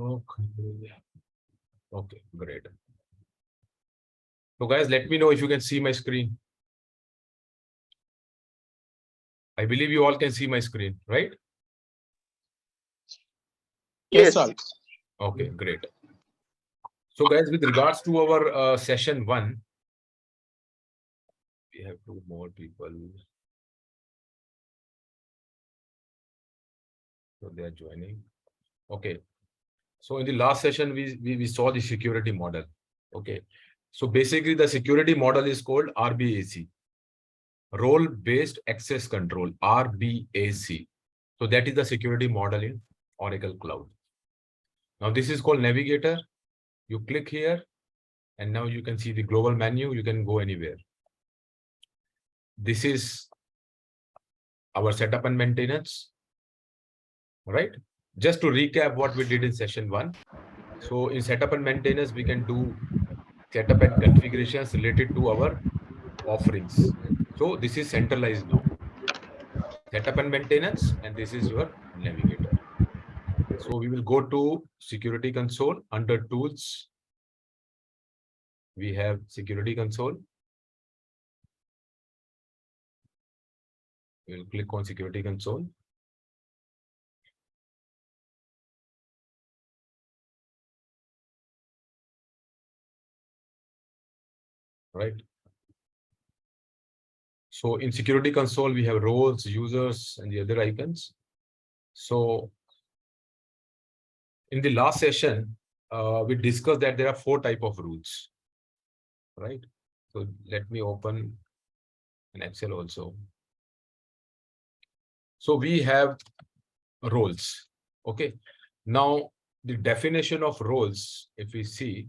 Okay. Okay, great. So guys, let me know if you can see my screen. I believe you all can see my screen, right? Yes, sir. Okay, great. So guys, with regards to our session 1, we have 2 more people. So they are joining. Okay. So in the last session, we saw the security model. Okay. So basically the security model is called RBAC, Role-Based Access Control, RBAC. So that is the security model in Oracle Cloud. Now this is called Navigator. You click here and now you can see the global menu. You can go anywhere. This is our setup and maintenance, right? Just to recap what we did in session 1. So in setup and maintenance, we can do setup and configurations related to our offerings. So this is centralized now. Setup and maintenance, and this is your navigator. So we will go to security console. Under tools, we have security console. We'll click on security console. Right. So in security console, we have roles, users, and the other icons. So in the last session, we discussed that there are 4 types of rules, right? So let me open an Excel also. So we have roles. Okay. Now the definition of roles, if we see,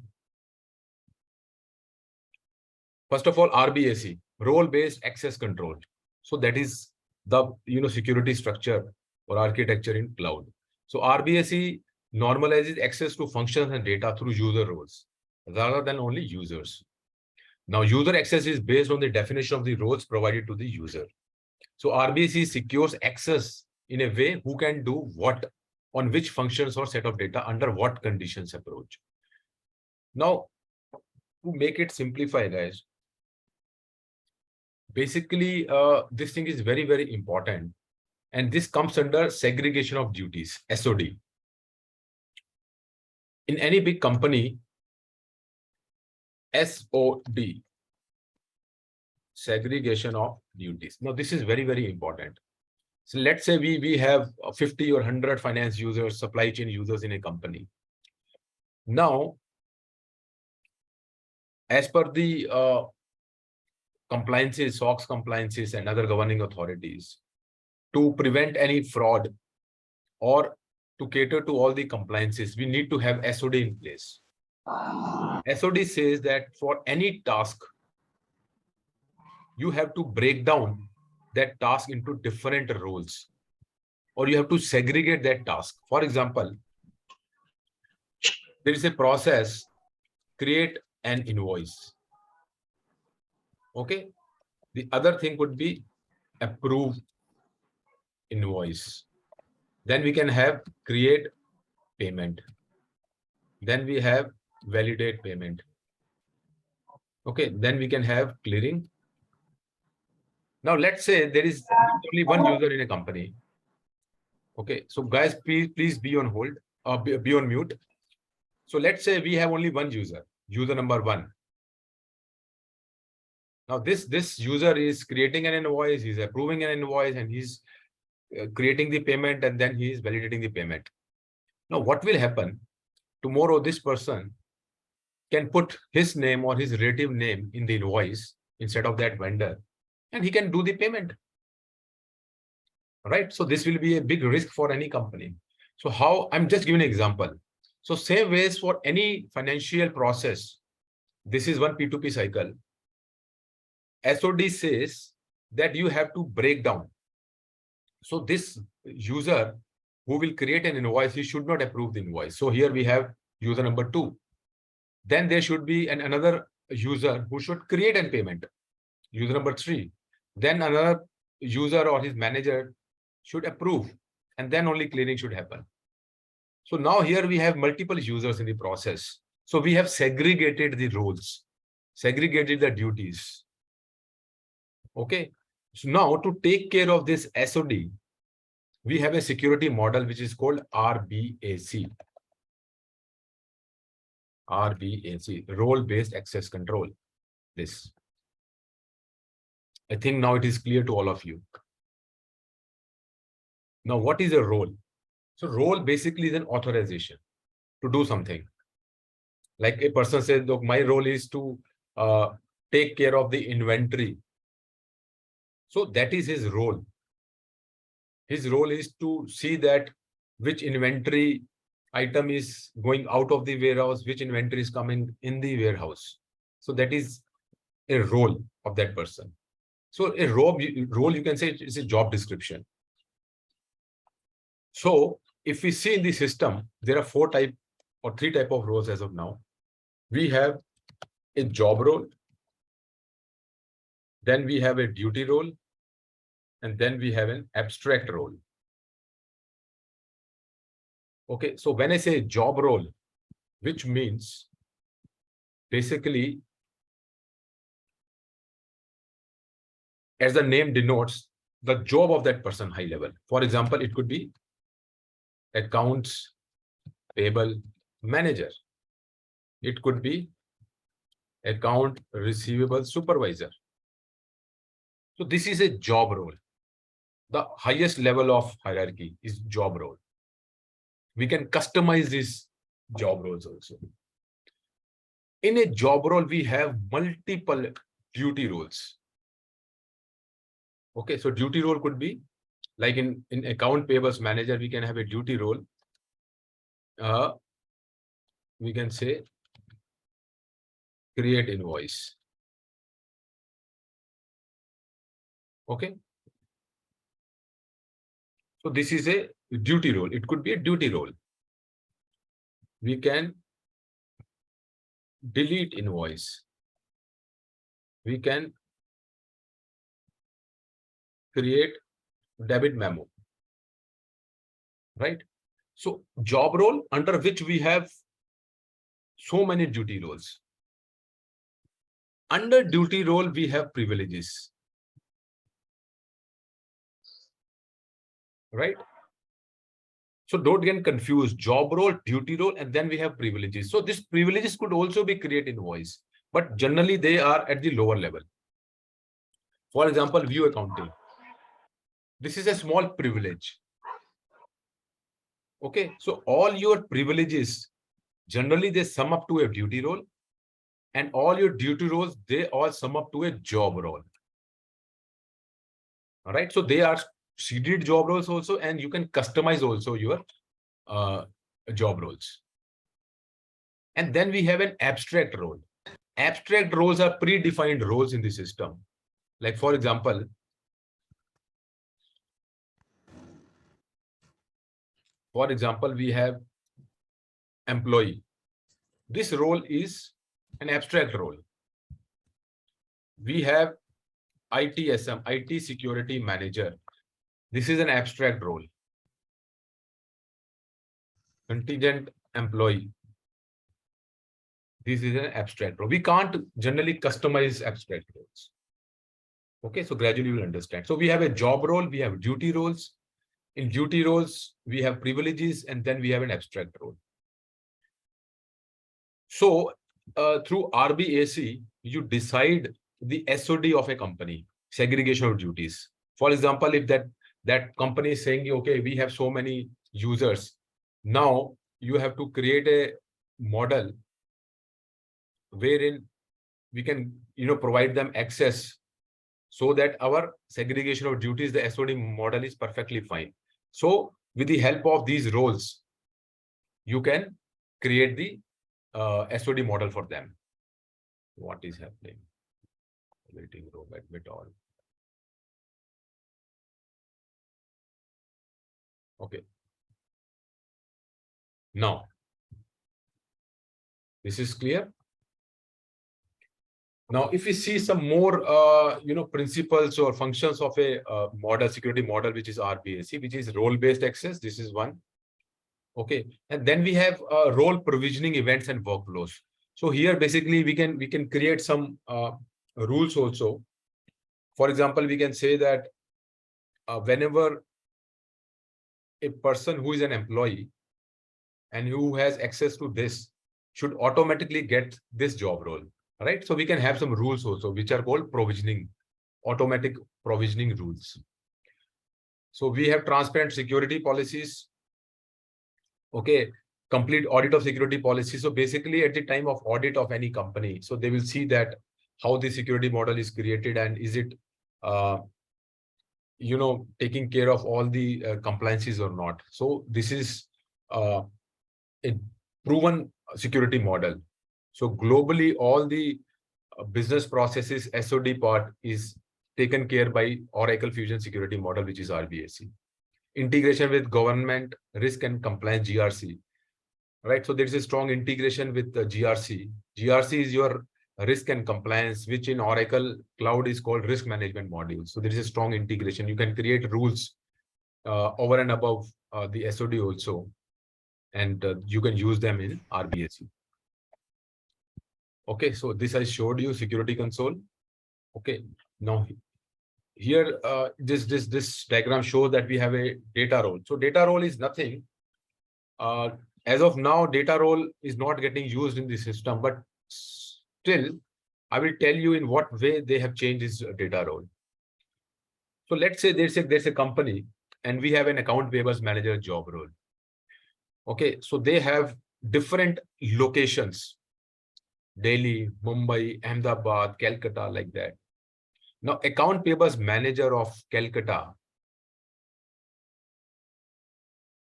first of all, RBAC, role-based access control. So that is the security structure or architecture in cloud. So RBAC normalizes access to functions and data through user roles rather than only users. Now, user access is based on the definition of the roles provided to the user. So RBAC secures access in a way who can do what on which functions or set of data under what conditions approach. Now, to make it simplify, guys, basically, this thing is very, very important. And this comes under segregation of duties, SOD. In any big company, SOD, segregation of duties. Now, this is very, very important. So let's say we have 50 or 100 finance users, supply chain users in a company. Now, as per the compliances, SOX compliances and other governing authorities, to prevent any fraud or to cater to all the compliances, we need to have SOD in place. SOD says that for any task, you have to break down that task into different roles, or you have to segregate that task. For example, there is a process, create an invoice. Okay. The other thing would be approve invoice. Then we can have create payment. Then we have validate payment. Okay. Then we can have clearing. Now let's say there is only one user in a company. Okay. So guys, please be on hold or be on mute. So let's say we have only one user, user number 1. Now this user is creating an invoice, he's approving an invoice, and he's creating the payment, and then he is validating the payment. Now what will happen? Tomorrow this person can put his name or his relative name in the invoice instead of that vendor, and he can do the payment. Right? So this will be a big risk for any company. So how, I'm just giving an example. So same ways for any financial process, this is one P2P cycle. SOD says that you have to break down. So this user who will create an invoice, he should not approve the invoice. So here we have user number 2. Then there should be another user who should create a payment, user number 3. Then another user or his manager should approve, and then only clearing should happen. So now here we have multiple users in the process. So we have segregated the roles, segregated the duties. Okay. So now to take care of this SOD, we have a security model which is called RBAC. RBAC, role-based access control. This. I think now it is clear to all of you. Now, what is a role? So role basically is an authorization to do something. Like a person says, look, my role is to take care of the inventory. So that is his role. His role is to see that which inventory item is going out of the warehouse, which inventory is coming in the warehouse. So that is a role of that person. So a role you can say is a job description. So if we see in the system, there are three type of roles as of now. We have a job role, then we have a duty role, and then we have an abstract role. Okay, so when I say job role, which means basically, as the name denotes, the job of that person high level. For example, it could be accounts payable manager. It could be account receivable supervisor. So this is a job role. The highest level of hierarchy is job role. We can customize these job roles also. In a job role, we have multiple duty roles. Okay, so duty role could be like in account payables manager, we can have a duty role. We can say create invoice. Okay. So this is a duty role. It could be a duty role. We can delete invoice. We can create debit memo. Right? So job role under which we have so many duty roles. Under duty role, we have privileges. Right? So don't get confused. Job role, duty role, and then we have privileges. So these privileges could also be create invoice, but generally they are at the lower level. For example, view accounting. This is a small privilege. Okay, so all your privileges, generally they sum up to a duty role, and all your duty roles, they all sum up to a job role. All right, so they are seeded job roles also, and you can customize also your job roles. And then we have an abstract role. Abstract roles are predefined roles in the system. Like for example, we have employee. This role is an abstract role. We have ITSM, IT security manager. This is an abstract role. Contingent employee. This is an abstract role. We can't generally customize abstract roles. Okay, so gradually you will understand. So we have a job role, we have duty roles. In duty roles, we have privileges, and then we have an abstract role. So through RBAC, you decide the SOD of a company, segregation of duties. For example, if that company is saying, okay, we have so many users, now you have to create a model wherein we can provide them access so that our segregation of duties, the SOD model is perfectly fine. So with the help of these roles, you can create the SOD model for them. What is happening? Waiting room, admit all. Okay. Now, this is clear. Now, if we see some more, principles or functions of a model, security model, which is RBAC, which is role-based access. This is one. Okay, and then we have role provisioning events and workflows. So here basically we can create some rules also. For example, we can say that whenever a person who is an employee and who has access to this should automatically get this job role, right? So we can have some rules also, which are called provisioning, automatic provisioning rules. So we have transparent security policies. Okay, complete audit of security policy. So basically at the time of audit of any company, so they will see that how the security model is created and is it, taking care of all the compliances or not. So this is a proven security model. So globally, all the business processes SOD part is taken care by Oracle Fusion Security Model, which is RBAC. Integration with government risk and compliance GRC, right? So there is a strong integration with the GRC. GRC is your risk and compliance, which in Oracle Cloud is called risk management module. So there is a strong integration. You can create rules over and above the SOD also, and you can use them in RBAC. Okay, so this I showed you security console. Okay, now here this diagram shows that we have a data role. So data role is nothing. As of now, data role is not getting used in the system, but still, I will tell you in what way they have changed this data role. So let's say there's a company and we have an account payables manager job role. Okay, so they have different locations: Delhi, Mumbai, Ahmedabad, Calcutta, like that. Now, account payables manager of Calcutta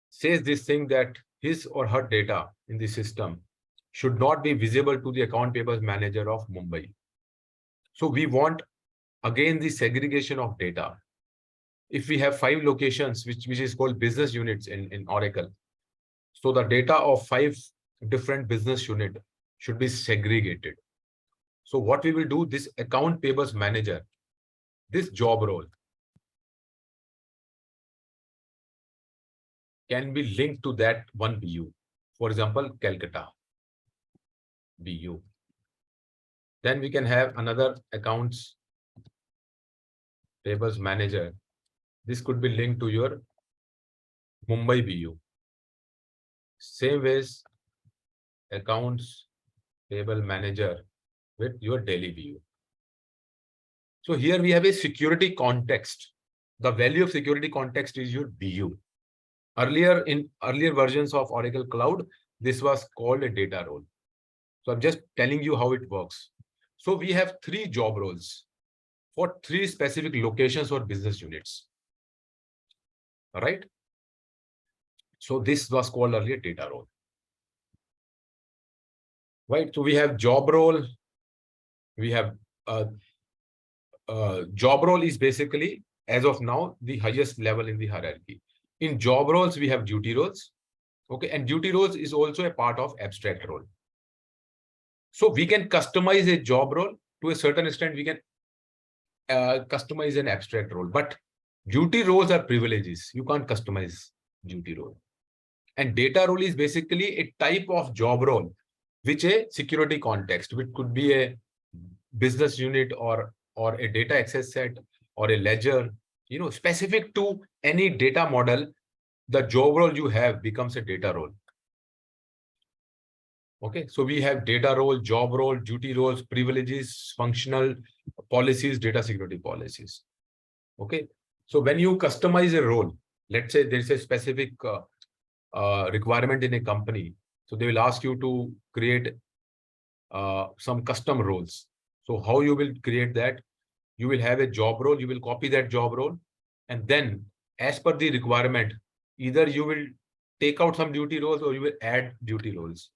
says this thing that his or her data in the system should not be visible to the account payables manager of Mumbai. So we want, again, the segregation of data. If we have 5 locations, which is called business units in Oracle, so the data of 5 different business units should be segregated. So what we will do, this account payables manager, this job role can be linked to that one BU. For example, Calcutta BU. Then we can have another accounts payables manager. This could be linked to your Mumbai BU. Same as accounts payable manager with your Delhi BU. So here we have a security context. The value of security context is your BU. Earlier, in earlier versions of Oracle Cloud, this was called a data role. So I'm just telling you how it works. So we have 3 job roles for 3 specific locations or business units. All right. So this was called earlier data role. Right. So we have job role. We have job role is basically, as of now, the highest level in the hierarchy. In job roles, we have duty roles. Okay. And duty roles is also a part of abstract role. So we can customize a job role to a certain extent. We can customize an abstract role, but duty roles are privileges. You can't customize duty role. And data role is basically a type of job role, which a security context, which could be a business unit or a data access set or a ledger, specific to any data model. The job role you have becomes a data role. Okay, so we have data role, job role, duty roles, privileges, functional policies, data security policies. Okay, so when you customize a role, let's say there's a specific requirement in a company, so they will ask you to create some custom roles. So how you will create that? You will have a job role, you will copy that job role, and then as per the requirement, either you will take out some duty roles or you will add duty roles.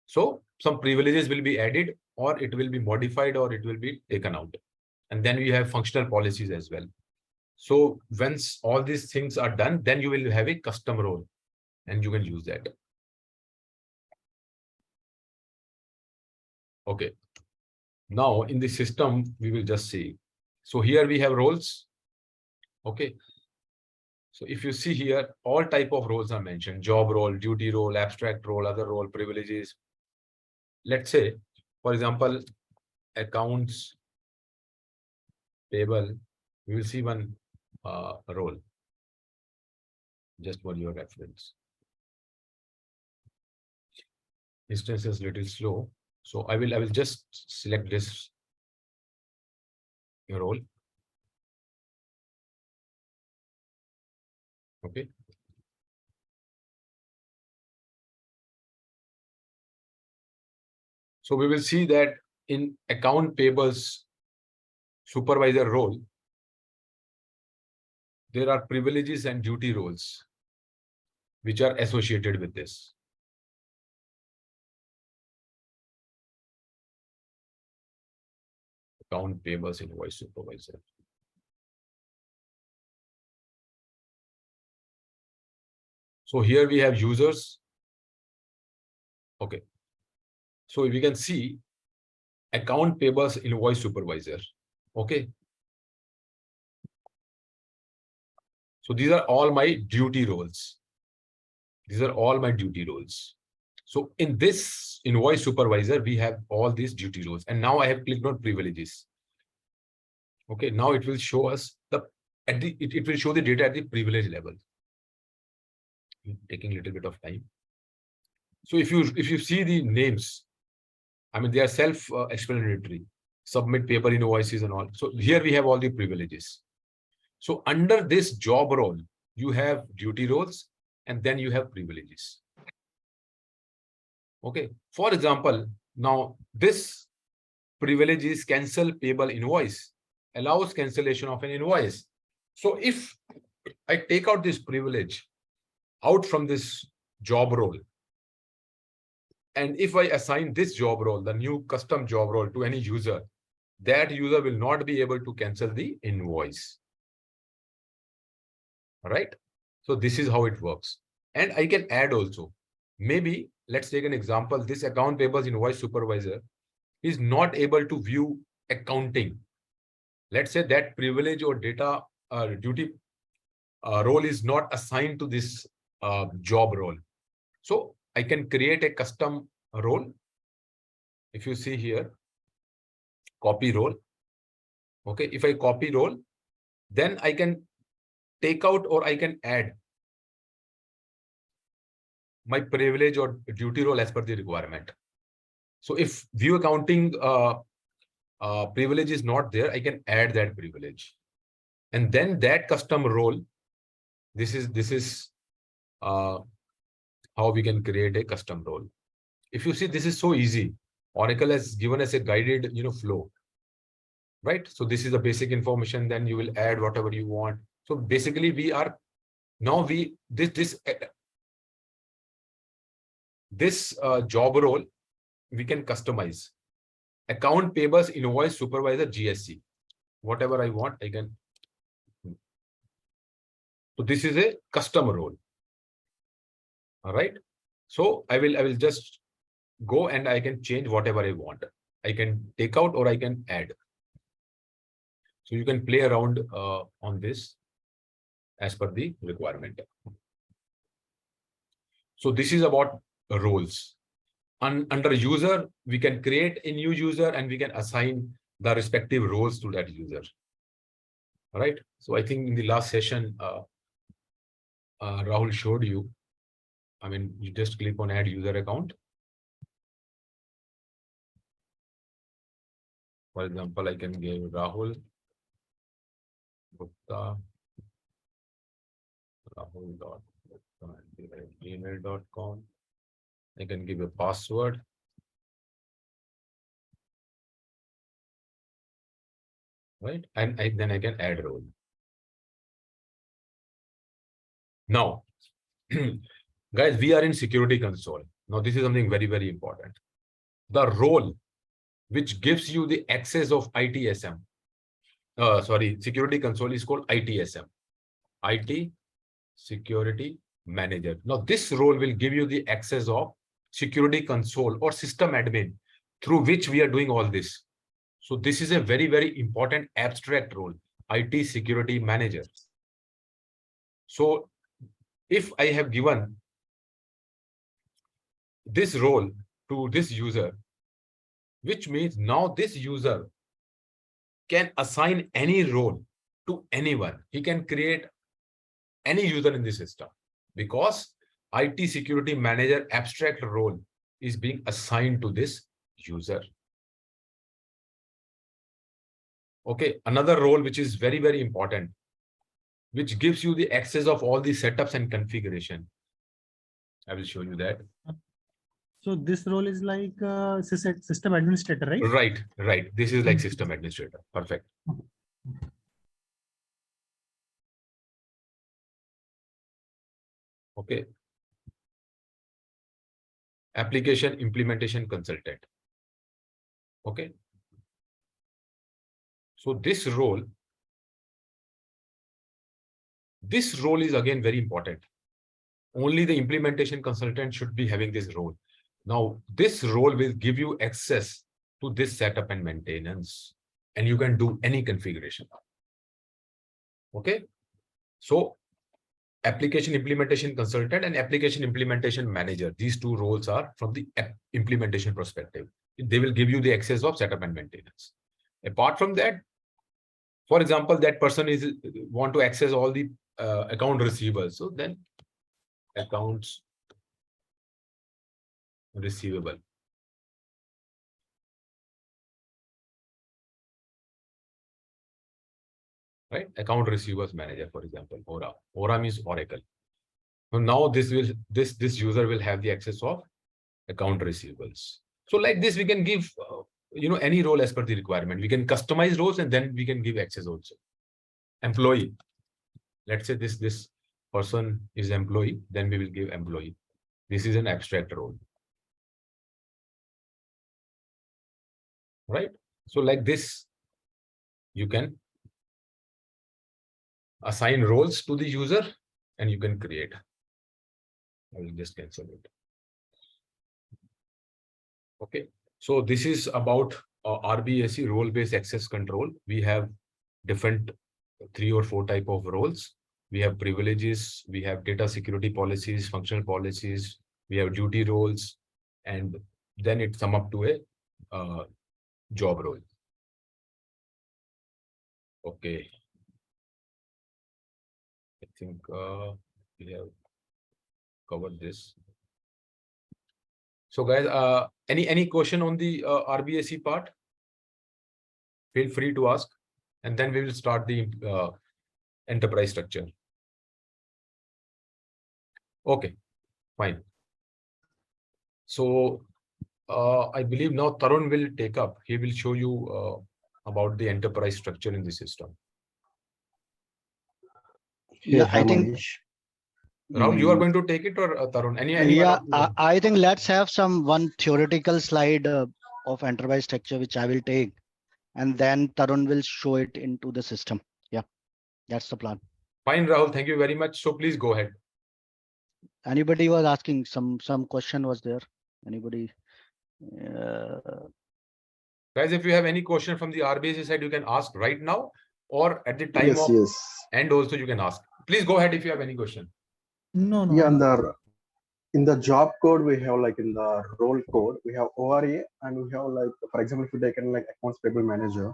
So some privileges will be added, or it will be modified, or it will be taken out. And then we have functional policies as well. So once all these things are done, then you will have a custom role and you can use that. Okay. Now in the system, we will just see. So here we have roles. Okay. So if you see here, all type of roles are mentioned: job role, duty role, abstract role, other role, privileges. Let's say, for example, accounts payable, we will see one role, just for your reference. Instance is little slow, so I will just select this role. Okay. So we will see that in account payables supervisor role, there are privileges and duty roles which are associated with this. Account payables invoice supervisor. So here we have users. Okay. So we can see account payables invoice supervisor. Okay. So these are all my duty roles. These are all my duty roles. So in this invoice supervisor, we have all these duty roles. And now I have clicked on privileges. Okay, now it will show us it will show the data at the privilege level. Taking a little bit of time. So if you see the names, I mean, they are self-explanatory. Submit paper invoices and all. So here we have all the privileges. So under this job role, you have duty roles and then you have privileges. Okay. For example, now this privilege is cancel payable invoice, allows cancellation of an invoice. So if I take out this privilege out from this job role, and if I assign this job role, the new custom job role, to any user, that user will not be able to cancel the invoice. All right. So this is how it works. And I can add also. Maybe let's take an example. This account payables invoice supervisor is not able to view accounting. Let's say that privilege or data duty role is not assigned to this job role. So I can create a custom role. If you see here, copy role. Okay, if I copy role, then I can take out or I can add my privilege or duty role as per the requirement. So if view accounting privilege is not there, I can add that privilege. And then that custom role, this is how we can create a custom role. If you see, this is so easy. Oracle has given us a guided, flow, right? So this is the basic information. Then you will add whatever you want. So basically, this job role we can customize. Account payables invoice supervisor GSC. Whatever I want, I can. So this is a custom role. All right. So I will just go and I can change whatever I want. I can take out or I can add. So you can play around on this as per the requirement. So this is about roles. Under user, we can create a new user and we can assign the respective roles to that user. All right. So I think in the last session, Rahul showed you. I mean, you just click on add user account. For example, I can give Rahul Gupta, rahul.gmail.com. I can give a password. Right. And then I can add role. Now, guys, we are in security console. Now, this is something very, very important. The role which gives you the access of ITSM. Security console is called ITSM. IT Security Manager. Now, this role will give you the access of security console or system admin through which we are doing all this. So this is a very, very important abstract role, IT Security Manager. So if I have given this role to this user, which means now this user can assign any role to anyone. He can create any user in the system, because IT security manager abstract role is being assigned to this user. Okay, another role which is very, very important, which gives you the access of all the setups and configuration. I will show you that. So this role is like system administrator, right? Right, right. This is like system administrator. Perfect. Okay. Application implementation consultant. Okay. So this role is again very important. Only the implementation consultant should be having this role. Now, this role will give you access to this setup and maintenance, and you can do any configuration. Okay. So application implementation consultant and application implementation manager, these two roles are from the implementation perspective. They will give you the access of setup and maintenance. Apart from that, for example, that person is want to access all the account receivables. So then accounts receivable. Right? Account receivables manager, for example, ORA. ORA means Oracle. So now this user will have the access of account receivables. So like this, we can give any role as per the requirement. We can customize roles and then we can give access also. Employee. Let's say this person is employee, then we will give employee. This is an abstract role. Right? So like this, you can assign roles to the user and you can create. I will just cancel it. Okay. So this is about RBAC, role-based access control. We have different 3 or 4 type of roles. We have privileges, we have data security policies, functional policies, we have duty roles, and then it sum up to a job role. Okay. I think we have covered this. So guys, any question on the RBAC part? Feel free to ask, and then we will start the enterprise structure. Okay, fine. So I believe now Tarun will take up. He will show you about the enterprise structure in the system. Yeah, I think Rahul, you are going to take it, or Tarun? I think let's have one theoretical slide of enterprise structure, which I will take, and then Tarun will show it into the system. Yeah, that's the plan. Fine, Rahul. Thank you very much. So please go ahead. Anybody was asking some question was there? Anybody? Guys, if you have any question from the RBAC side, you can ask right now, or at the time of end also you can ask. Please go ahead if you have any question. No. Yeah, in the job code we have, like in the role code we have ORA, and we have, like, for example, if you take in like accounts payable manager,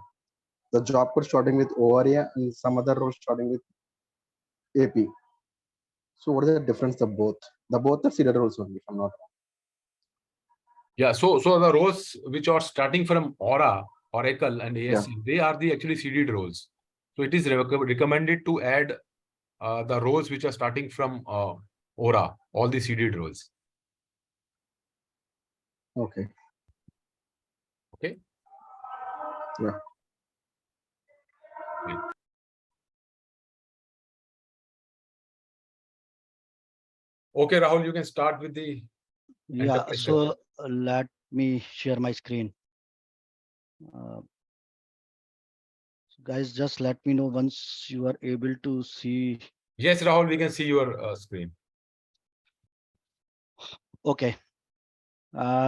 the job code starting with ORA and some other role starting with AP. So what is the difference of both? The both are seeded roles only, if I'm not wrong. Yeah, so the roles which are starting from Oracle and ASC, they are the actually seeded roles. So it is recommended to add the roles which are starting from ORA, all the seeded roles. Okay. Okay. Yeah. Okay. Okay, Rahul, you can start with the. Yeah. So let me share my screen. Guys, just let me know once you are able to see. Yes, Rahul, we can see your screen. Okay.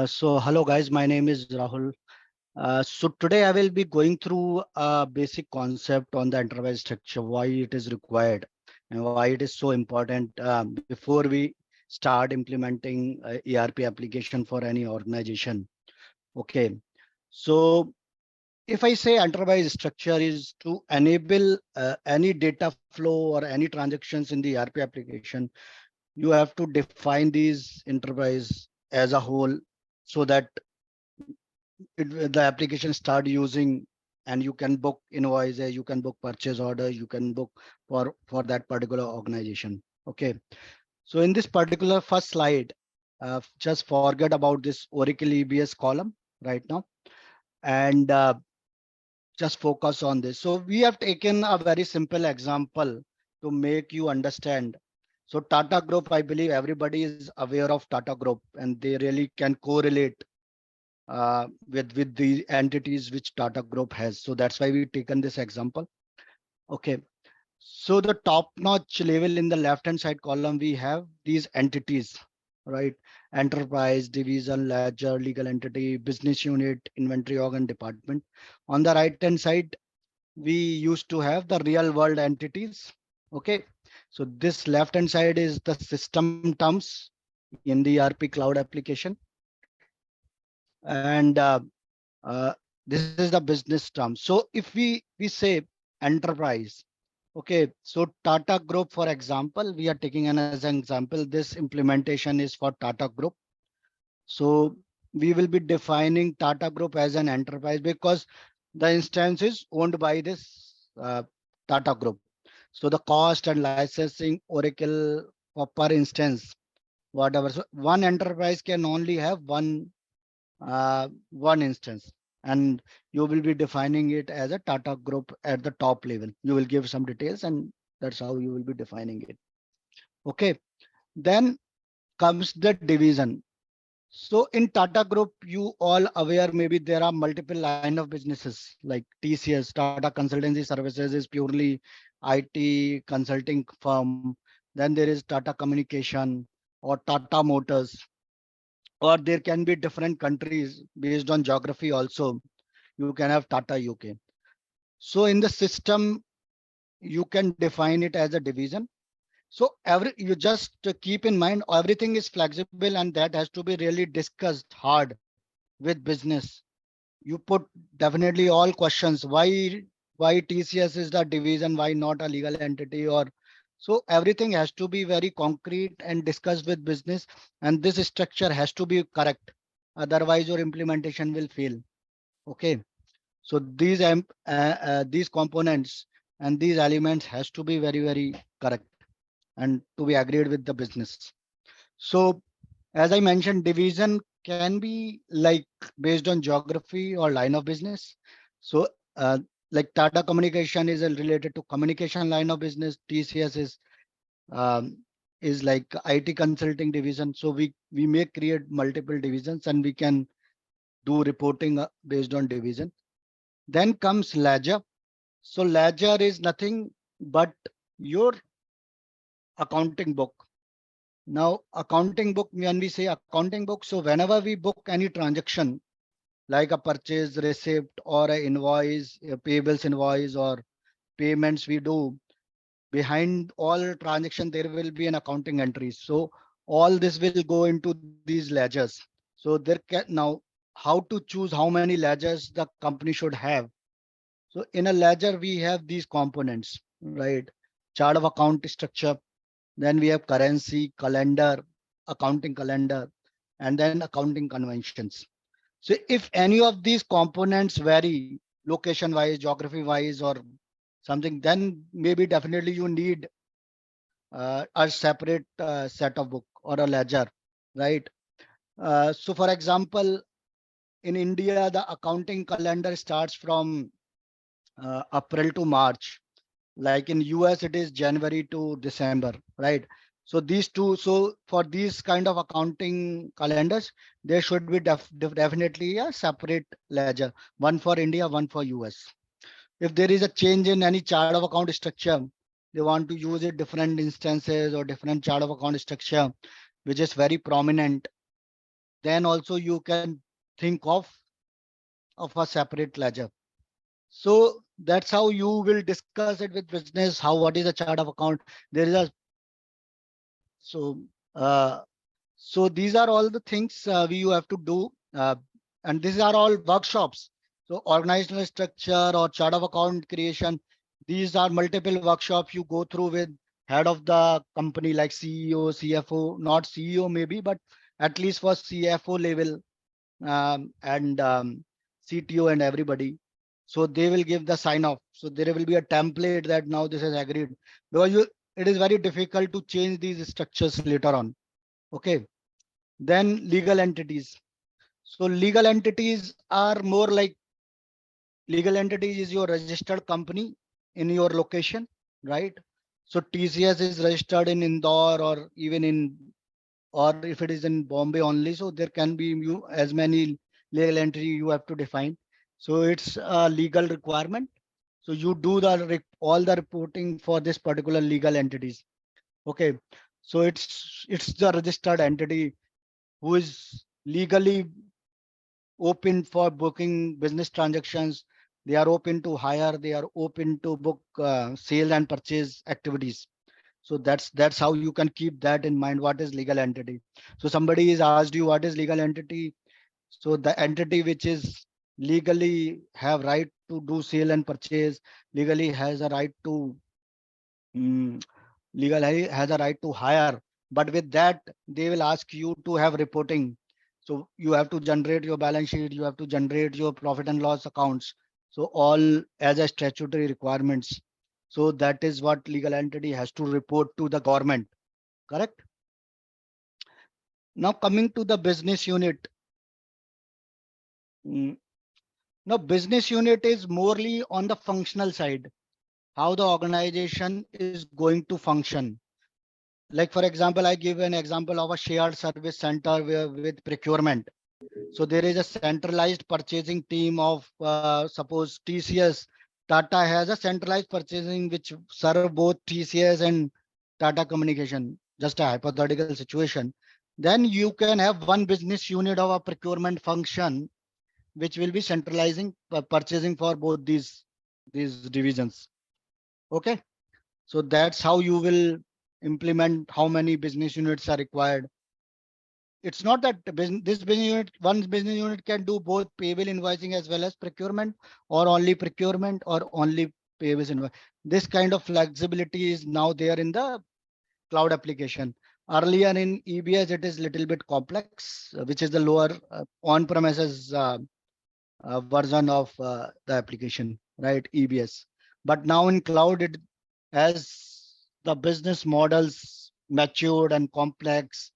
So hello guys, my name is Rahul. So today I will be going through a basic concept on the enterprise structure, why it is required, and why it is so important before we start implementing a ERP application for any organization. Okay, so if I say enterprise structure is to enable any data flow or any transactions in the ERP application, you have to define these enterprise as a whole so that the application start using, and you can book invoices, you can book purchase orders, you can book for that particular organization. Okay, so in this particular first slide, just forget about this Oracle EBS column right now, and just focus on this. So we have taken a very simple example to make you understand. So Tata Group, I believe everybody is aware of Tata Group, and they really can correlate with the entities which Tata Group has. So that's why we've taken this example. Okay. So the top notch level in the left hand side column, we have these entities, right? Enterprise, division, ledger, legal entity, business unit, inventory organ, department. On the right hand side, we used to have the real world entities. Okay. So this left hand side is the system terms in the ERP cloud application. And this is the business term. So if we say enterprise, okay, so Tata Group, for example, we are taking as an example, this implementation is for Tata Group. So we will be defining Tata Group as an enterprise because the instance is owned by this Tata Group. So the cost and licensing Oracle per instance, whatever. So one enterprise can only have one instance, and you will be defining it as a Tata Group at the top level. You will give some details, and that's how you will be defining it. Okay, then comes the division. So in Tata Group, you all aware, maybe there are multiple line of businesses like TCS, Tata Consultancy Services is purely IT consulting firm. Then there is Tata Communication or Tata Motors, or there can be different countries based on geography also. You can have Tata UK. So in the system, you can define it as a division. So you just keep in mind everything is flexible, and that has to be really discussed hard with business. You put definitely all questions. Why TCS is the division? Why not a legal entity? Or so everything has to be very concrete and discussed with business, and this structure has to be correct. Otherwise, your implementation will fail. Okay. So these components and these elements has to be very correct and to be agreed with the business. So as I mentioned, division can be like based on geography or line of business. So like Tata Communication is related to communication line of business. TCS um, is like IT consulting division. So we may create multiple divisions, and we can do reporting based on division. Then comes ledger. So ledger is nothing but your accounting book. Now, accounting book, when we say accounting book, so whenever we book any transaction, like a purchase receipt or a invoice, a payables invoice or payments we do, behind all transaction, there will be an accounting entry. So all this will go into these ledgers. So there can now how to choose how many ledgers the company should have. So in a ledger, we have these components, right? Chart of account structure. Then we have currency, calendar, accounting calendar, and then accounting conventions. So if any of these components vary location wise, geography wise, or something, then maybe definitely you need a separate set of book or a ledger, right? So for example, in India, the accounting calendar starts from April to March. Like in US, it is January to December, right? So these two, so for these kind of accounting calendars, there should be definitely a separate ledger, one for India, one for US. If there is a change in any chart of account structure, they want to use it different instances or different chart of account structure, which is very prominent, then also you can think of a separate ledger. So that's how you will discuss it with business. What is a chart of account? There is a so uh, so these are all the things you have to do, and these are all workshops. So organizational structure or chart of account creation, these are multiple workshops you go through with head of the company like CEO, CFO, not CEO maybe, but at least for CFO level, and CTO and everybody. So they will give the sign off. So there will be a template that now this is agreed, because it is very difficult to change these structures later on. Okay. Then legal entities. So legal entities are more like, legal entities is your registered company in your location, right? So TCS is registered in Indore or even in, or if it is in Bombay only, so there can be as many legal entity you have to define. So it's a legal requirement. So you do all the reporting for this particular legal entities. Okay. So it's the registered entity who is legally open for booking business transactions. They are open to hire. They are open to book sale and purchase activities. So that's how you can keep that in mind. What is legal entity? So somebody is asked you what is legal entity. So the entity which is legally have right to do sale and purchase, legally has a right to mm, legally has a right to hire. But with that, they will ask you to have reporting. So you have to generate your balance sheet, you have to generate your profit and loss accounts. So all as a statutory requirements. So that is what legal entity has to report to the government. Correct? Now coming to the business unit. Mm, Now business unit is morely on the functional side, how the organization is going to function. Like for example, I give an example of a shared service center with procurement. So there is a centralized purchasing team of suppose TCS. Tata has a centralized purchasing which serve both TCS and Tata Communication. Just a hypothetical situation. Then you can have one business unit of a procurement function which will be centralizing purchasing for both these divisions. Okay. So that's how you will implement how many business units are required. It's not that this business unit, one business unit can do both payable invoicing as well as procurement, or only procurement, or only payable invoice. This kind of flexibility is now there in the cloud application. Earlier in EBS, it is little bit complex, which is the lower on-premises version of the application, right? EBS. But now in cloud, as the business models matured and complex,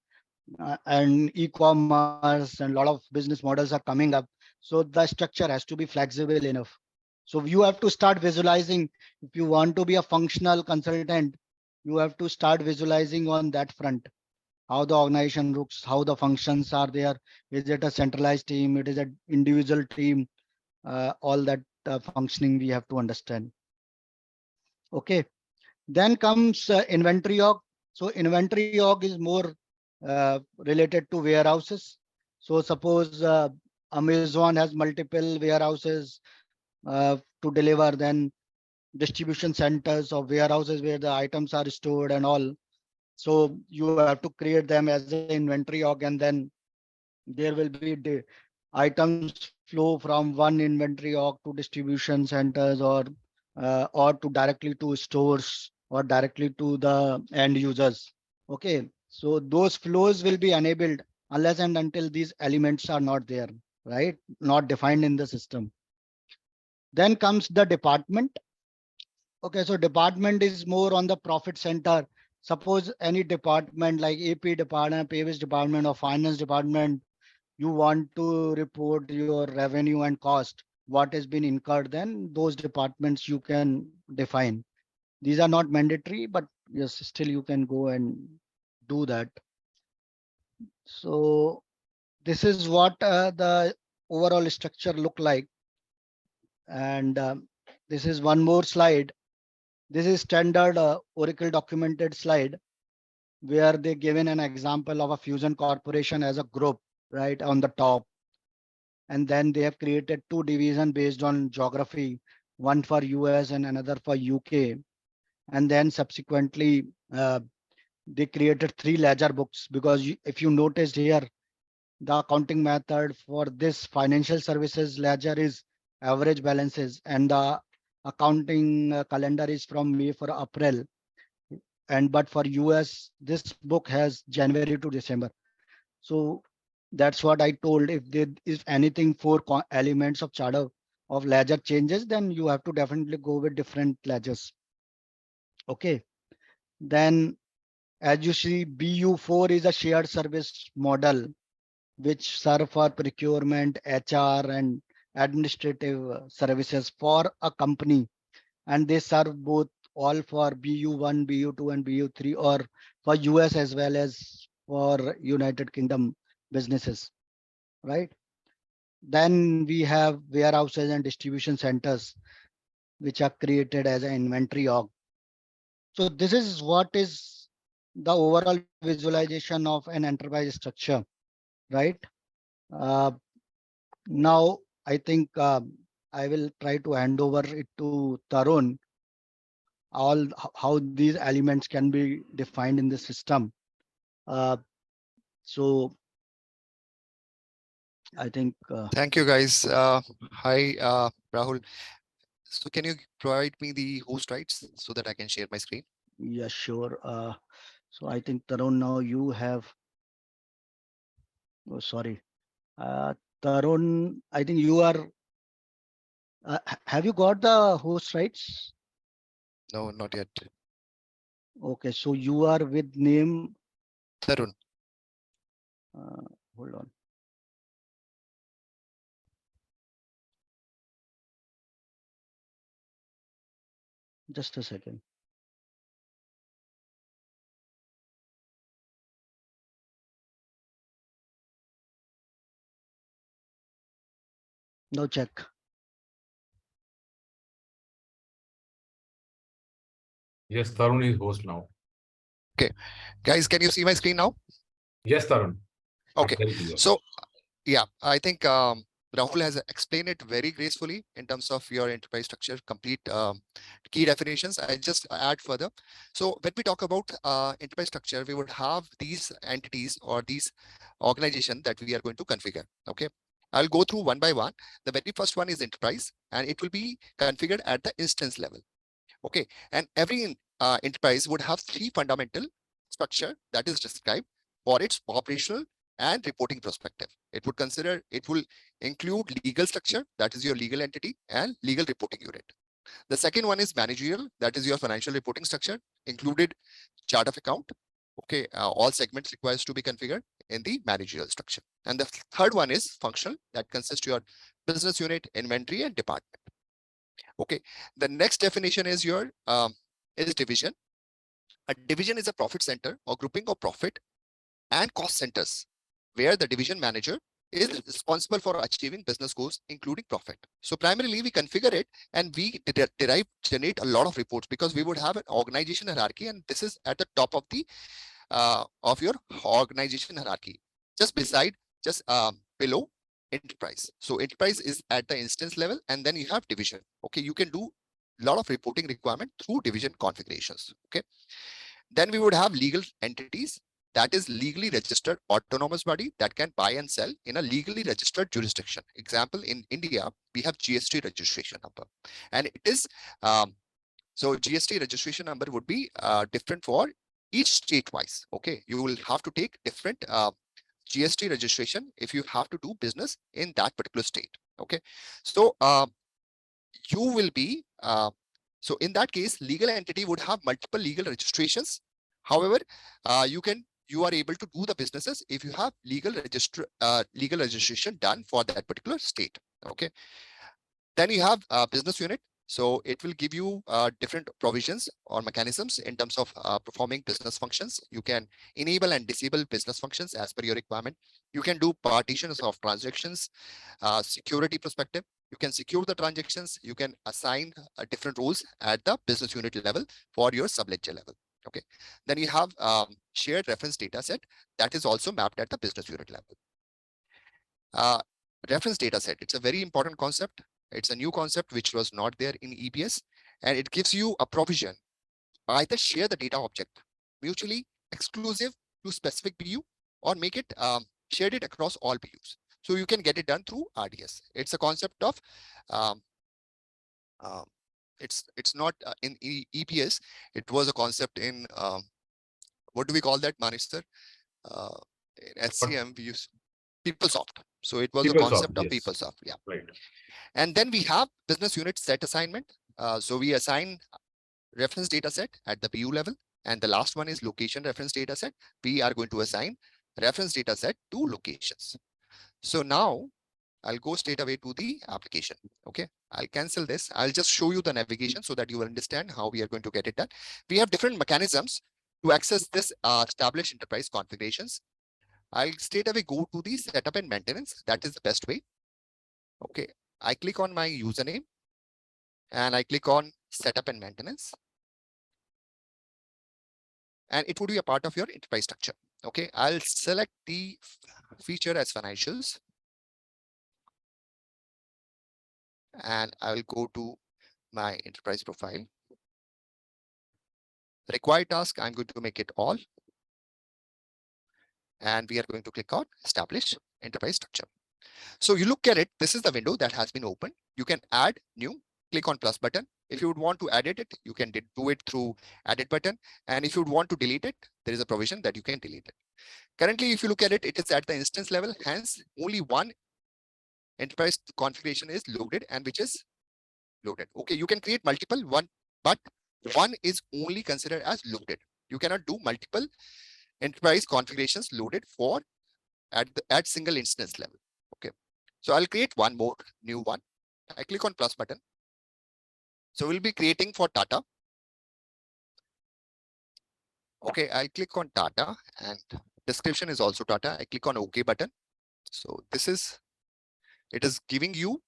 and e-commerce and a lot of business models are coming up. So the structure has to be flexible enough. So you have to start visualizing. If you want to be a functional consultant, you have to start visualizing on that front, how the organization looks, how the functions are there. Is it a centralized team? It is an individual team. All that functioning we have to understand. Okay. Then comes inventory org. So inventory org is more related to warehouses. So suppose Amazon has multiple warehouses to deliver, then distribution centers or warehouses where the items are stored and all. So you have to create them as an inventory org, and then there will be items flow from one inventory org to distribution centers, or to directly to stores, or directly to the end users. Okay, so those flows will be enabled unless and until these elements are not there, right? Not defined in the system. Then comes the department. Okay, so department is more on the profit center. Suppose any department like AP department, payables department, or finance department, you want to report your revenue and cost, what has been incurred, then those departments you can define. These are not mandatory, but yes, still you can go and do that. So this is what the overall structure look like. And this is one more slide. This is standard Oracle documented slide where they given an example of a Fusion Corporation as a group, right on the top. And then they have created two divisions based on geography. one for US and another for UK. And then subsequently, they created 3 ledger books, because if you noticed here, the accounting method for this financial services ledger is average balances, and the accounting calendar is from May for April. And but for US, this book has January to December. So that's what I told. If there is anything for elements of chart of ledger changes, then you have to definitely go with different ledgers. Okay. Then as you see, BU4 is a shared service model which serve for procurement, HR, and administrative services for a company. And they serve both all for BU1, BU2, and BU3, or for US as well as for United Kingdom businesses, right? Then we have warehouses and distribution centers, which are created as an inventory org. So this is what is the overall visualization of an enterprise structure, right? Uh, Now, I think I will try to hand over it to Tarun, how these elements can be defined in the system. So I think, Thank you, guys. Hi, Rahul. So can you provide me the host rights so that I can share my screen? yeah, sure. So I think Tarun, now you have, oh, sorry. Tarun, I think you are, have you got the host rights? No, not yet. Okay, so you are with name, Tarun. hold on. Just a second. Now check. Yes, Tarun is host now. Guys, can you see my screen now? Yes, Tarun. Okay. Very clear. So yeah, I think Rahul has explained it very gracefully in terms of your enterprise structure, complete key definitions. I just add further. So when we talk about enterprise structure, we would have these entities or these organization that we are going to configure. Okay. I'll go through one by one. The very first one is enterprise, and it will be configured at the instance level. Okay. And every enterprise would have 3 fundamental structure that is described for its operational and reporting perspective. It will include legal structure, that is your legal entity, and legal reporting unit. The second one is managerial, that is your financial reporting structure, included chart of account. Okay, all segments requires to be configured in the managerial structure. And the third one is functional, that consists your business unit, inventory, and department. Okay, the next definition is your is division. A division is a profit center or grouping of profit and cost centers, where the division manager is responsible for achieving business goals, including profit. So primarily we configure it and we generate a lot of reports, because we would have an organization hierarchy, and this is at the top of your organization hierarchy, just beside, just below enterprise. So enterprise is at the instance level, and then you have division. Okay, you can do a lot of reporting requirement through division configurations. Okay, then we would have legal entities, that is legally registered autonomous body that can buy and sell in a legally registered jurisdiction. Example, in India, we have GST registration number, and it is so GST registration number would be different for each state wise. Okay, you will have to take different GST registration if you have to do business in that particular state. Okay, so you will be so in that case, legal entity would have multiple legal registrations. However, you are able to do the businesses if you have legal registration done for that particular state. Okay, then you have business unit. So it will give you different provisions or mechanisms in terms of performing business functions. You can enable and disable business functions as per your requirement. You can do partitions of transactions, security perspective. You can secure the transactions. You can assign different roles at the business unit level for your subledger level. Okay. Then you have shared reference data set that is also mapped at the business unit level. Reference data set, it's a very important concept. It's a new concept which was not there in EBS, and it gives you a provision. Either share the data object mutually exclusive to specific BU, or make it shared it across all BUs. So you can get it done through RDS. It's a concept of it's not in EBS. It was a concept in what do we call that, Manish sir? In SCM we use PeopleSoft. So it was a concept of yes. PeopleSoft. Yeah. Right. And then we have business unit set assignment. So we assign reference data set at the BU level. And the last one is location reference data set. We are going to assign reference data set to locations. So now I'll go straight away to the application. Okay, I'll cancel this. I'll just show you the navigation so that you will understand how we are going to get it done. We have different mechanisms to access this established enterprise configurations. I'll straight away go to the setup and maintenance. That is the best way. Okay, I click on my username and I click on setup and maintenance. And it would be a part of your enterprise structure. Okay, I'll select the feature as financials. And I will go to my enterprise profile. Required task, I'm going to make it all. And we are going to click on establish enterprise structure. So you look at it, this is the window that has been opened. You can add new, click on plus button. If you would want to edit it, you can do it through edit button. And if you would want to delete it, there is a provision that you can delete it. Currently, if you look at it, it is at the instance level. Hence, only one enterprise configuration is loaded and which is loaded. Okay, you can create multiple one, but one is only considered as loaded. You cannot do multiple enterprise configurations loaded for at single instance level. Okay, so I'll create one more new one. I click on plus button. So we'll be creating for Tata. Okay, I click on Tata and description is also Tata. I click on OK button. So this is, it is giving you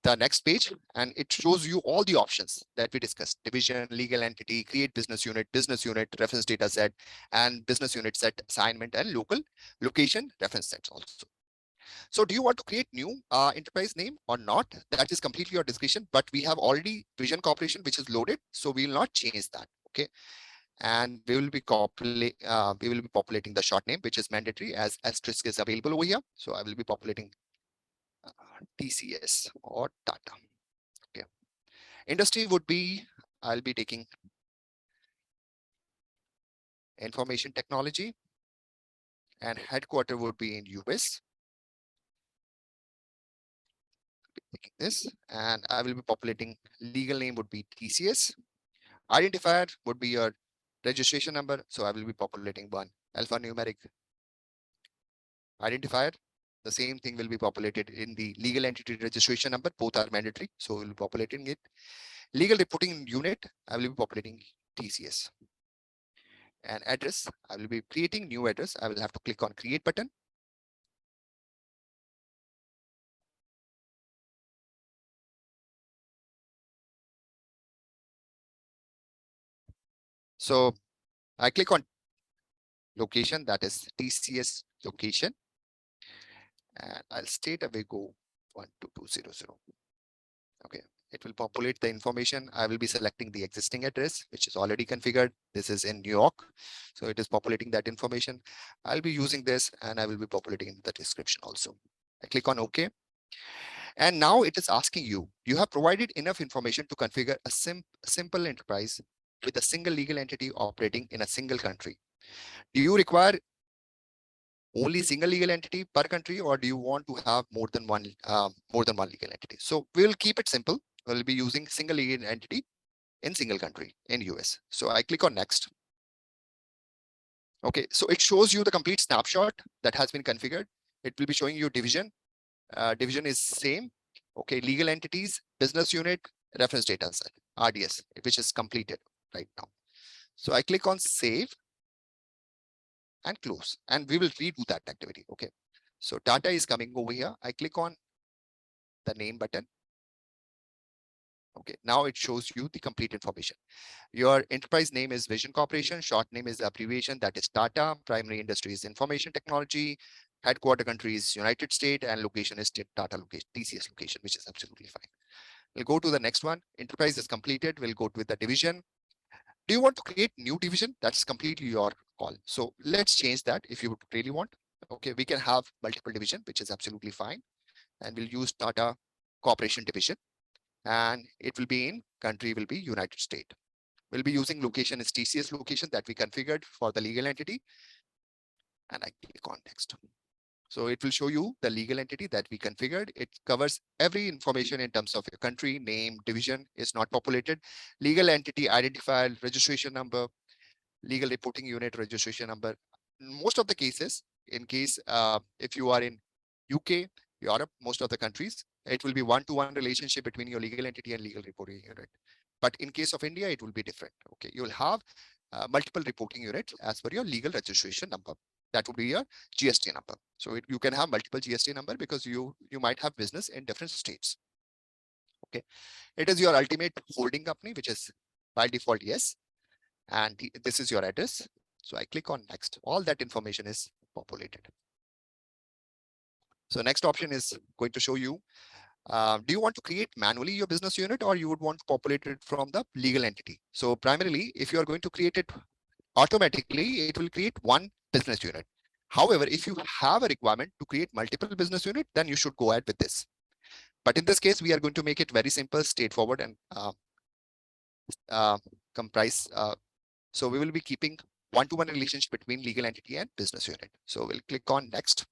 the next page and it shows you all the options that we discussed: division, legal entity, create business unit, reference data set, and business unit set assignment, and local location reference sets also. So do you want to create new enterprise name or not? That is completely your discretion, but we have already Vision Corporation, which is loaded. So we will not change that. Okay. And we will be populating the short name, which is mandatory, as asterisk is available over here. So I will be populating TCS or Tata. Okay. Industry would be, I'll be taking information technology, and headquarter would be in US. Taking this, and I will be populating legal name would be TCS. Identifier would be your registration number. So I will be populating one alphanumeric identifier. The same thing will be populated in the legal entity registration number. Both are mandatory. So we'll be populating it. Legal reporting unit, I will be populating TCS. And address, I will be creating new address. I will have to click on create button. So I click on location, that is TCS location. And I'll straight away go 12200. Okay, it will populate the information. I will be selecting the existing address, which is already configured. This is in New York. So it is populating that information. I'll be using this and I will be populating the description also. I click on OK. And now it is asking you, you have provided enough information to configure a simple enterprise with a single legal entity operating in a single country. Do you require only single legal entity per country, or do you want to have more than one legal entity? So we'll keep it simple. We'll be using single legal entity in single country in US. So I click on next. Okay, so it shows you the complete snapshot that has been configured. It will be showing you division. Division is same. Okay, legal entities, business unit, reference data set, RDS, which is completed right now. So I click on save and close, and we will redo that activity. Okay, so data is coming over here. I click on the name button. Okay, now it shows you the complete information. Your enterprise name is Vision Corporation. Short name is the abbreviation, that is Tata. Primary industry is information technology. Headquarter country is United States, and location is Tata location, TCS location, which is absolutely fine. We'll go to the next one. Enterprise is completed. We'll go with the division. Do you want to create new division? That's completely your call. So let's change that if you really want. Okay, we can have multiple division, which is absolutely fine. And we'll use Tata Corporation division. And it will be in country will be United States. We'll be using location is TCS location that we configured for the legal entity. And I click on next. So it will show you the legal entity that we configured. It covers every information in terms of your country, name, division is not populated, legal entity identifier, registration number, legal reporting unit registration number. Most of the cases, in case if you are in UK, Europe, most of the countries, it will be one-to-one relationship between your legal entity and legal reporting unit. But in case of India, it will be different. Okay, you will have multiple reporting units as per your legal registration number. That would be your GST number. So you can have multiple GST number because you might have business in different states. Okay, it is your ultimate holding company, which is by default yes, and this is your address. So I click on next. All that information is populated. So next option is going to show you. Do you want to create manually your business unit, or you would want to populate it from the legal entity? So primarily, if you are going to create it automatically, it will create one business unit. However, if you have a requirement to create multiple business units, then you should go ahead with this. But in this case, we are going to make it very simple, straightforward, and comprise. So we will be keeping one-to-one relationship between legal entity and business unit. So we'll click on next.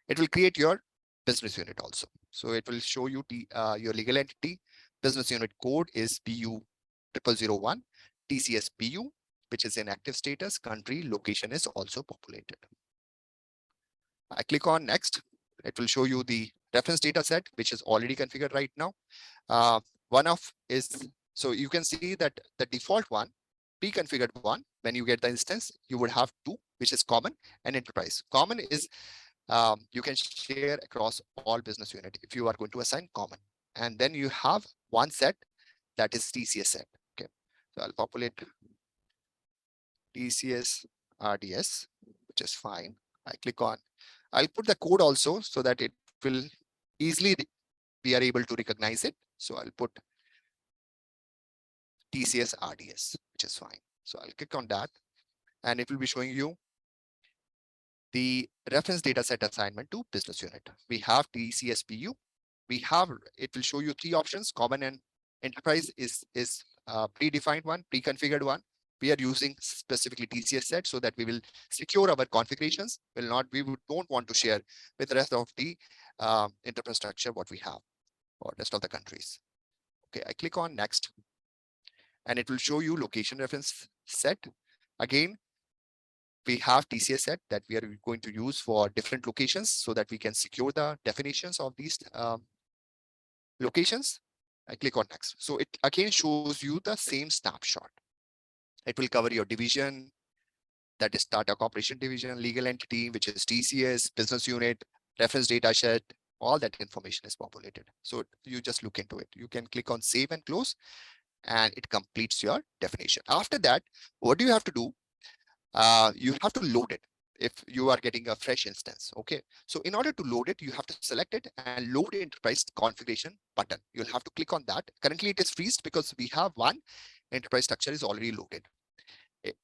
It will create your business unit also. So it will show you your legal entity. Business unit code is BU 0001, TCS BU, which is in active status. Country location is also populated. I click on next. It will show you the reference data set, which is already configured right now. One of is, so you can see that the default one, pre-configured one, when you get the instance, you would have two, which is common and enterprise. Common is you can share across all business unit if you are going to assign common. And then you have one set that is TCS set. Okay, so I'll populate TCS RDS, which is fine. I click on, I'll put the code also so that it will easily we are able to recognize it. So I'll put TCS RDS, which is fine. So I'll click on that, and it will be showing you the reference data set assignment to business unit. We have TCS BU. We have, it will show you three options. Common and enterprise is predefined one, pre-configured one. We are using specifically TCS set so that we will secure our configurations. We don't want to share with the rest of the enterprise structure what we have for rest of the countries. Okay, I click on next, and it will show you location reference set. Again, we have TCS set that we are going to use for different locations so that we can secure the definitions of these locations. I click on next. So it again shows you the same snapshot. It will cover your division, that is Tata Corporation division, legal entity, which is TCS, business unit, reference data set, all that information is populated. So you just look into it. You can click on save and close, and it completes your definition. After that, what do you have to do? You have to load it if you are getting a fresh instance. Okay, so in order to load it, you have to select it and load enterprise configuration button. You'll have to click on that. Currently it is freezed because we have one enterprise structure is already loaded.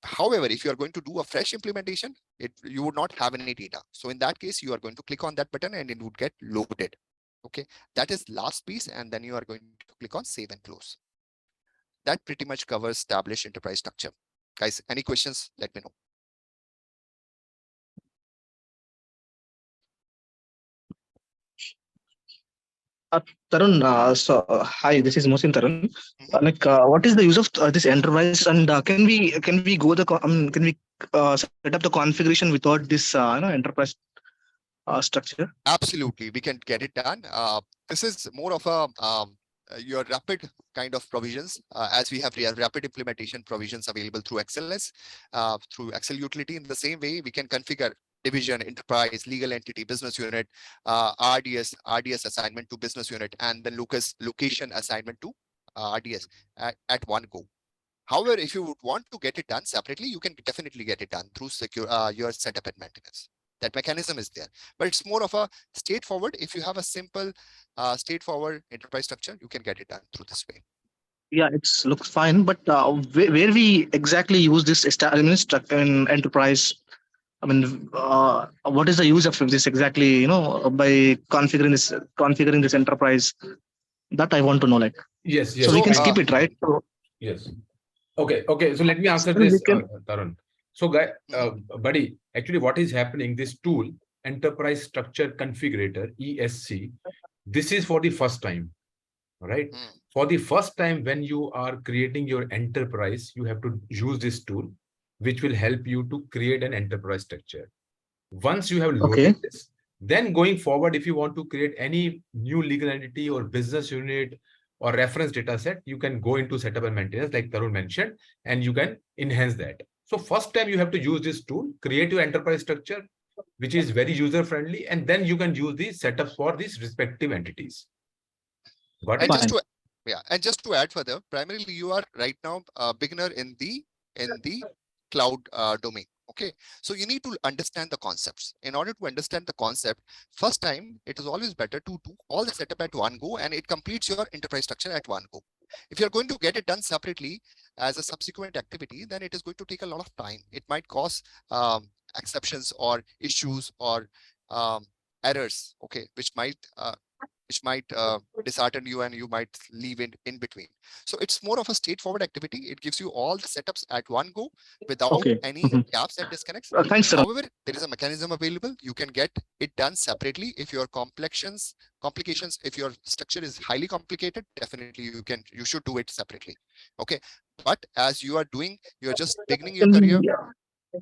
However, if you are going to do a fresh implementation, you would not have any data. So in that case, you are going to click on that button and it would get loaded. Okay, that is last piece, and then you are going to click on save and close. That pretty much covers established enterprise structure. Guys, any questions? Let me know. Tarun, hi, this is Mohsin Tarun. What is the use of this enterprise, and can we go can we set up the configuration without this enterprise structure? Absolutely, we can get it done. This is more of a your rapid kind of provisions, as we have rapid implementation provisions available through XLS, through Excel utility. In the same way, we can configure division, enterprise, legal entity, business unit, RDS assignment to business unit, and then location assignment to RDS at one go. However, if you would want to get it done separately, you can definitely get it done through secure your setup and maintenance. That mechanism is there, but it's more of a straightforward. If you have a simple, straightforward enterprise structure, you can get it done through this way. Yeah, it's looks fine, but where we exactly use this structure in enterprise? I mean, what is the use of this exactly? You know, by configuring this enterprise, that I want to know. Like, Yes, yes. so we can So, skip it, right? So, Yes. Okay. So let me answer so we this, can. Tarun. So, buddy, actually, what is happening? This tool, Enterprise Structure Configurator (ESC), this is for the first time, right? For the first time, when you are creating your enterprise, you have to use this tool, which will help you to create an enterprise structure. Once you have loaded Okay. this, then going forward, if you want to create any new legal entity or business unit or reference data set, you can go into setup and maintenance, like Tarun mentioned, and you can enhance that. So first time you have to use this tool, create your enterprise structure, which is very user-friendly, and then you can use the setups for these respective entities. Got it? And just to add further, primarily you are right now a beginner in the cloud domain. Okay, so you need to understand the concepts. In order to understand the concept, first time it is always better to do all the setup at one go, and it completes your enterprise structure at one go. If you're going to get it done separately as a subsequent activity, then it is going to take a lot of time. It might cause exceptions or issues or errors, okay, which might dishearten you, and you might leave in between. So it's more of a straightforward activity. It gives you all the setups at one go without any gaps and disconnects. Thanks, sir. However, there is a mechanism available. You can get it done separately. If your complications, if your structure is highly complicated, definitely you should do it separately. Okay, but as you are doing, you're just beginning your career,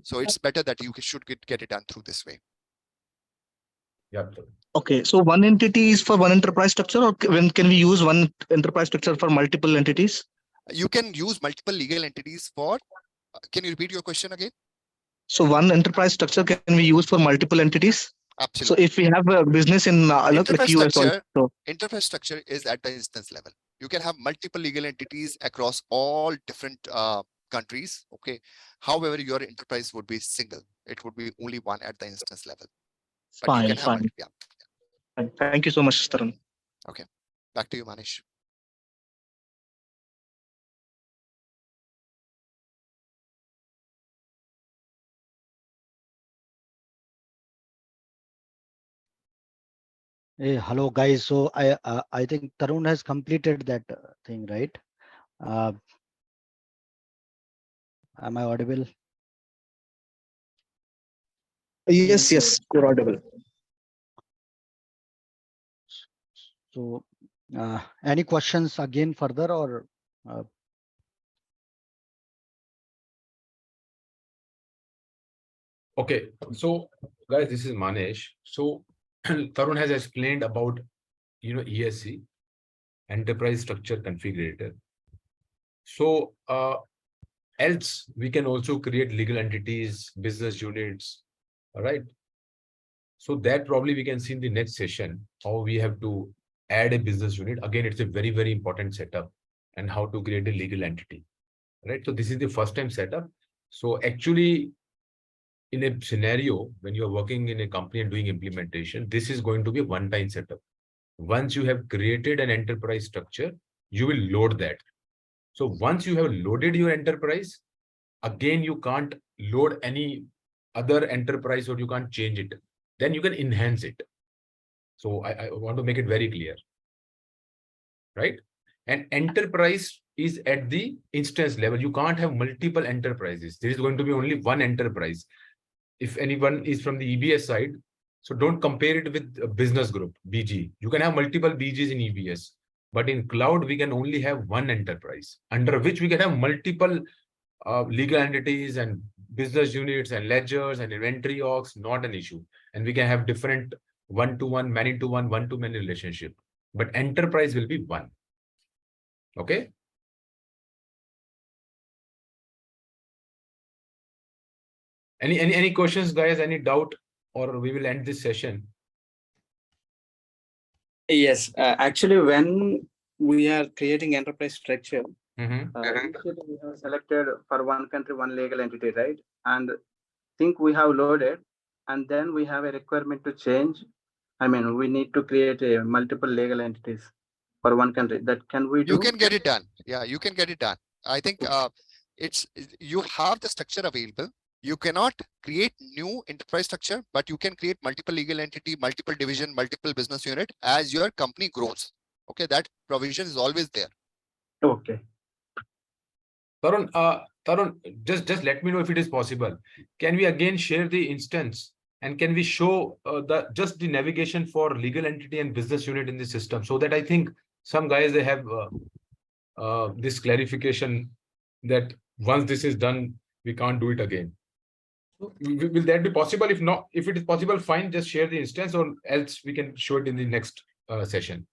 so it's better that you should get it done through this way. Yeah. Okay, so one entity is for one enterprise structure, or when can we use one enterprise structure for multiple entities? You can use multiple legal entities for. Can you repeat your question again? So one enterprise structure can be used for multiple entities. Absolutely. So if we have a business in enterprise US structure, also. Enterprise structure is at the instance level. You can have multiple legal entities across all different countries. Okay. However, your enterprise would be single. It would be only one at the instance level. But you can have multiple. Yeah. Thank you so much, Tarun. Okay. Back to you, Manish. Hey, hello guys. So I think Tarun has completed that thing, right? Am I audible? Yes, you're audible. So any questions again further, or Okay, so guys, this is Manish. So Tarun has explained about ESC, Enterprise Structure Configurator. So else we can also create legal entities, business units. All right. So that probably we can see in the next session, how we have to add a business unit. Again, it's a very, very important setup, and how to create a legal entity. Right. So this is the first time setup. So actually, in a scenario when you are working in a company and doing implementation, this is going to be a one-time setup. Once you have created an enterprise structure, you will load that. So once you have loaded your enterprise, again, you can't load any other enterprise, or you can't change it. Then you can enhance it. So I want to make it very clear, right? And enterprise is at the instance level. You can't have multiple enterprises. There is going to be only one enterprise. If anyone is from the EBS side, so don't compare it with a business group, BG. You can have multiple BGs in EBS, but in cloud, we can only have one enterprise, under which we can have multiple legal entities and business units and ledgers and inventory orgs, not an issue. And we can have different one-to-one, many-to-one, one-to-many relationship. But enterprise will be one. Okay. Any questions, guys? Any doubt, or we will end this session? Yes, actually, when we are creating enterprise structure, Mm-hmm. we have selected for one country, one legal entity, right? And think we have loaded. and then we have a requirement to change. I mean, we need to create a multiple legal entities for one country. That can we do? You can get it done. Yeah, you can get it done. I think you have the structure available. You cannot create new enterprise structure, but you can create multiple legal entity, multiple division, multiple business unit as your company grows. Okay, that provision is always there. Okay. Tarun, just let me know if it is possible. Can we again share the instance and can we show just the navigation for legal entity and business unit in the system, so that I think some guys they have this clarification that once this is done, we can't do it again. Will that be possible? If not, if it is possible, fine, just share the instance, or else we can show it in the next session.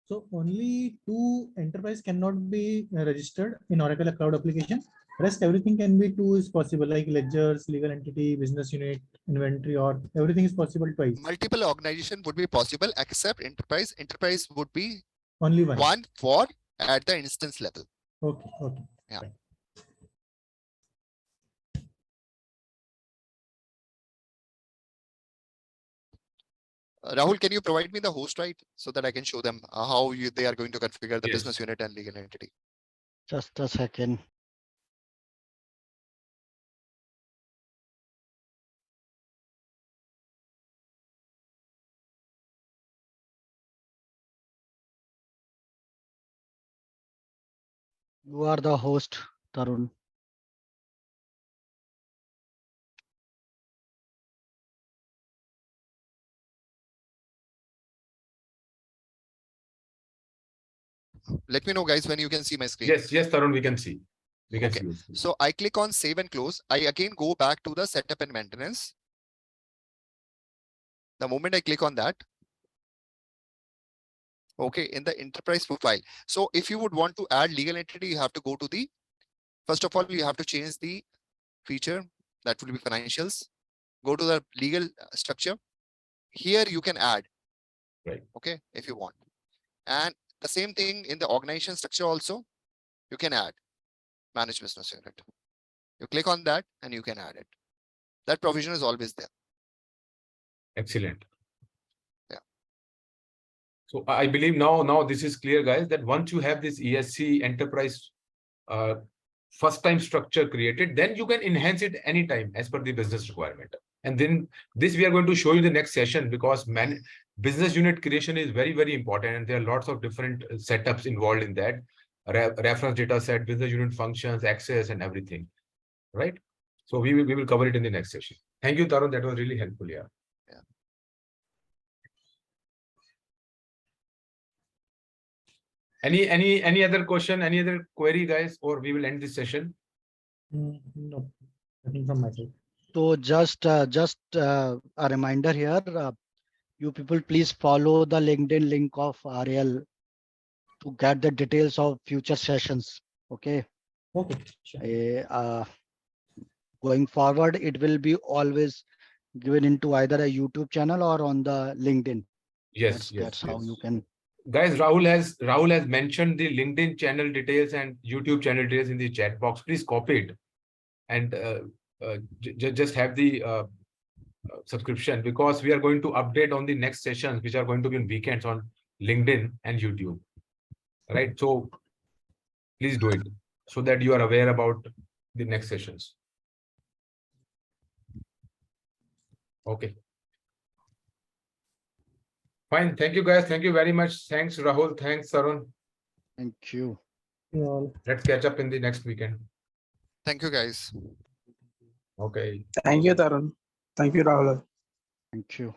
So only 2 enterprise cannot be registered in Oracle Cloud application. Rest everything can be 2 is possible, like ledgers, legal entity, business unit, inventory, or everything is possible twice. Multiple organization would be possible except enterprise. Enterprise would be Only one for at the instance level. Okay. Yeah. Fine. Rahul, can you provide me the host right so that I can show them how they are going to configure the Yes. business unit and legal entity? Just a second. You are the host, Tarun. Let me know, guys, when you can see my screen. Yes, Tarun, we can see. We can Okay. see. So I click on save and close. I again go back to the setup and maintenance. The moment I click on that, okay, in the enterprise profile. So if you would want to add legal entity, you have to go to the, first of all, you have to change the feature. That will be financials. Go to the legal structure. Here you can add. Right. Okay, if you want. And the same thing in the organization structure also, you can add manage business unit. You click on that and you can add it. That provision is always there. Excellent. Yeah. So I believe now this is clear, guys, that once you have this ESC enterprise first time structure created, then you can enhance it anytime as per the business requirement. And then this we are going to show you the next session, because business unit creation is very, very important. And there are lots of different setups involved in that. Reference data set, business unit functions, access, and everything. Right. So we will cover it in the next session. Thank you, Tarun. That was really helpful. Yeah. Any other question, any other query, guys, or we will end this session? No, nothing from my side. So just a reminder here, you people please follow the LinkedIn link of RAL to get the details of future sessions. Okay. Okay, sure. Going forward, it will be always given into either a YouTube channel or on the LinkedIn. Yes, That's how you can. Guys, Rahul has mentioned the LinkedIn channel details and YouTube channel details in the chat box. Please copy it and just have the subscription, because we are going to update on the next sessions, which are going to be on weekends on LinkedIn and YouTube. Right. So please do it so that you are aware about the next sessions. Okay. Fine. Thank you, guys. Thank you very much. Thanks, Rahul. Thanks, Tarun. Thank you. You all. Let's catch up in the next weekend. Thank you, guys. Okay. Thank you, Tarun. Thank you, Rahul. Thank you.